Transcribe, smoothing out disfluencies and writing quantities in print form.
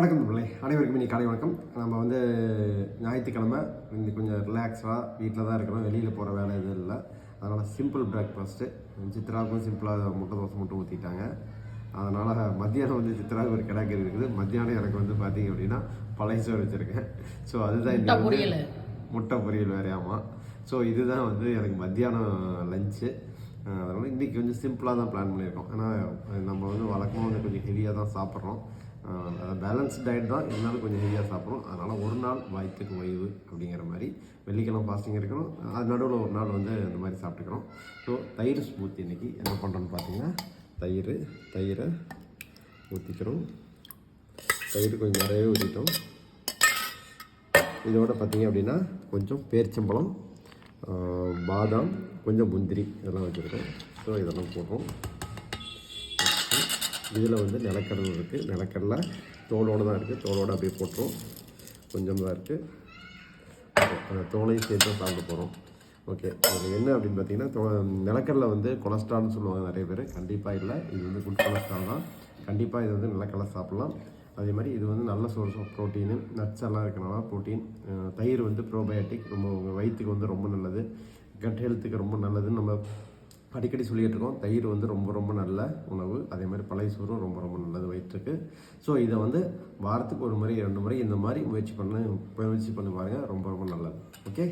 வணக்கம் நண்பர்களே, அனைவருக்கும் இன்னைக்கு காலை வணக்கம். நம்ம ஞாயிற்றுக்கிழமை இன்னைக்கு கொஞ்சம் ரிலாக்ஸாக வீட்டில் தான் இருக்கிறோம். வெளியில் போகிற வேலை எதுவும் இல்லை. அதனால் சிம்பிள் பிரேக்ஃபாஸ்ட்டு. சித்ராவுக்கும் சிம்பிளாக முட்டை தோசை மட்டும் ஊற்றிட்டாங்க. அதனால் மத்தியானம் சித்ராவுக்கு ஒரு கிடாக்கறி இருக்குது. மத்தியானம் எனக்கு பார்த்தீங்க அப்படின்னா பழைய சோறு வச்சுருக்கேன். ஸோ அதுதான் இந்த முட்டை பொரியல் வேறையாமா. ஸோ இதுதான் எனக்கு மத்தியானம் லஞ்சு. அதனால் இன்றைக்கி கொஞ்சம் சிம்பிளாக தான் பிளான் பண்ணியிருக்கோம். ஏன்னா நம்ம வழக்கமாக கொஞ்சம் ஹெவியாக தான் சாப்பிட்றோம். பேலன்ஸ் டயட் தான், இருந்தாலும் கொஞ்சம் ஹெவியாக சாப்பிட்றோம். அதனால் ஒரு நாள் வயிற்றுக்கு ஓய்வு அப்படிங்கிற மாதிரி வெள்ளிக்கிழமை ஃபாஸ்டிங் இருக்கிறோம். அது நடுவில் ஒரு நாள் இந்த மாதிரி சாப்பிட்டுக்கிறோம். ஸோ தயிர் ஸ்மூத்தி இன்றைக்கி என்ன பண்ணுறோன்னு பார்த்தீங்கன்னா, தயிரை ஊற்றிக்கிறோம். தயிர் கொஞ்சம் நிறையவே ஊற்றிட்டோம். இதோட பார்த்தீங்க அப்படின்னா கொஞ்சம் பேரிச்சம்பழம், பாதாம், கொஞ்சம் முந்திரி இதெல்லாம் வச்சுருக்கோம். ஸோ இதெல்லாம் போடுறோம். இதில் நிலக்கடலை இருக்குது. நிலக்கடலை தோலோடு தான் இருக்குது. தோலோடு அப்படியே போட்டுரும். கொஞ்சம் தான் இருக்குது. அந்த தோலையும் சேர்த்து சாப்பிட போகிறோம். ஓகே, அது என்ன அப்படின்னு பார்த்தீங்கன்னா, நிலக்கடலை கொலஸ்ட்ரால்னு சொல்லுவாங்க நிறைய பேர். கண்டிப்பாக இல்லை, இது குட் கொலஸ்ட்ரால் தான். கண்டிப்பாக இது நிலக்கடலை சாப்பிட்லாம். அதே மாதிரி இது நல்ல சோர்ஸ் ஆஃப் ப்ரோட்டீனு, நட்ஸ் எல்லாம் இருக்கிறனால ப்ரோட்டீன். தயிர் ப்ரோபயோட்டிக், ரொம்ப உங்கள் வயிற்றுக்கு ரொம்ப நல்லது, கட் ஹெல்த்துக்கு ரொம்ப நல்லதுன்னு நம்ம அடிக்கடி சொல்லிகிட்டு இருக்கோம். தயிர் ரொம்ப ரொம்ப நல்ல உணவு. அதே மாதிரி பழைய சோறும் ரொம்ப ரொம்ப நல்லது வயிற்றுக்கு. ஸோ இதை வாரத்துக்கு ஒரு முறை 2 முறை இந்த மாதிரி முயற்சி பண்ணி பாருங்கள். ரொம்ப ரொம்ப நல்லது. ஓகே.